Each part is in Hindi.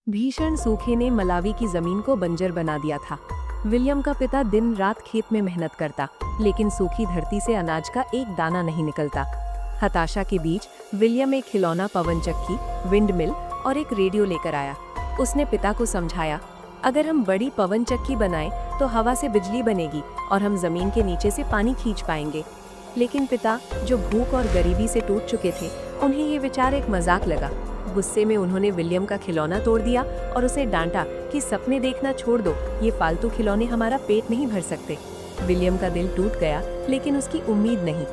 भीषण सूखे ने मलावी की जमीन को बंजर बना दिया था। विलियम का पिता दिन रात खेत में मेहनत करता, लेकिन सूखी धरती से अनाज का एक दाना नहीं निकलता। हताशा के बीच विलियम एक खिलौना पवन चक्की, विंड मिल और एक रेडियो लेकर आया। उसने पिता को समझाया, अगर हम बड़ी पवन चक्की बनाएं तो हवा से बिजली बनेगी और हम जमीन के नीचे से पानी खींच पाएंगे। लेकिन पिता, जो भूख और गरीबी से टूट चुके थे, उन्हें ये विचार एक मजाक लगा। गुस्से में उन्होंने विलियम का खिलौना तोड़ दिया और उसे डांटा कि सपने देखना छोड़ दो, ये फालतू खिलौने हमारा पेट नहीं भर सकते। विलियम का दिल टूट गया, लेकिन उसकी उम्मीद नहीं।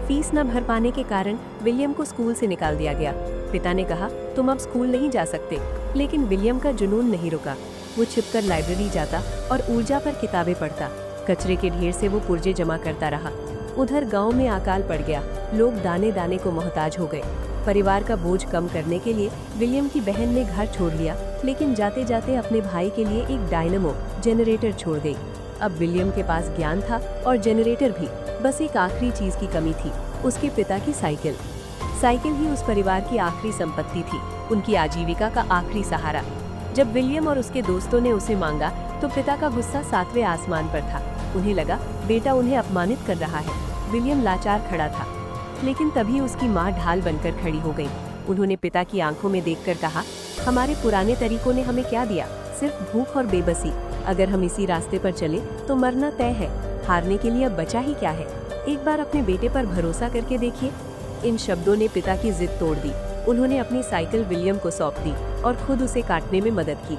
फीस न भर पाने के कारण विलियम को स्कूल से निकाल दिया गया। पिता ने कहा, तुम अब स्कूल नहीं जा सकते। लेकिन विलियम का जुनून नहीं रुका। वो छिपकर लाइब्रेरी जाता और ऊर्जा पर किताबें पढ़ता। कचरे के ढेर से वो पुर्जे जमा करता रहा। उधर गांव में अकाल पड़ गया। लोग दाने दाने को मोहताज हो गए। परिवार का बोझ कम करने के लिए विलियम की बहन ने घर छोड़ लिया, लेकिन जाते जाते अपने भाई के लिए एक डायनेमो जनरेटर छोड़ गई। अब विलियम के पास ज्ञान था और जनरेटर भी, बस एक आखिरी चीज की कमी थी, उसके पिता की साइकिल। साइकिल ही उस परिवार की आखिरी संपत्ति थी, उनकी आजीविका का आखिरी सहारा। जब विलियम और उसके दोस्तों ने उसे मांगा तो पिता का गुस्सा 7वें आसमान पर था। उन्हें लगा बेटा उन्हें अपमानित कर रहा है। विलियम लाचार खड़ा था, लेकिन तभी उसकी माँ ढाल बनकर खड़ी हो गई। उन्होंने पिता की आंखों में देखकर कहा, हमारे पुराने तरीकों ने हमें क्या दिया, सिर्फ भूख और बेबसी। अगर हम इसी रास्ते पर चले तो मरना तय है। हारने के लिए अब बचा ही क्या है। एक बार अपने बेटे पर भरोसा करके देखिए। इन शब्दों ने पिता की जिद तोड़ दी। उन्होंने अपनी साइकिल विलियम को सौंप दी और खुद उसे काटने में मदद की।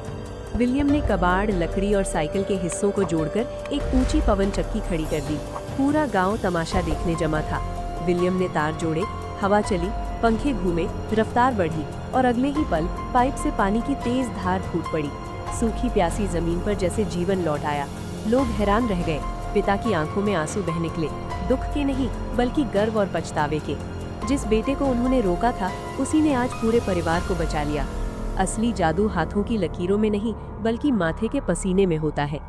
विलियम ने कबाड़, लकड़ी और साइकिल के हिस्सों को जोड़कर एक ऊंची पवन चक्की खड़ी कर दी। पूरा गांव तमाशा देखने जमा था। विलियम ने तार जोड़े, हवा चली, पंखे घूमे, रफ्तार बढ़ी और अगले ही पल पाइप से पानी की तेज धार फूट पड़ी। सूखी प्यासी जमीन पर जैसे जीवन लौट आया। लोग हैरान रह गए। पिता की आंखों में आंसू बह निकले, दुख के नहीं बल्कि गर्व और पछतावे के। जिस बेटे को उन्होंने रोका था, उसी ने आज पूरे परिवार को बचा लिया। असली जादू हाथों की लकीरों में नहीं, बल्कि माथे के पसीने में होता है।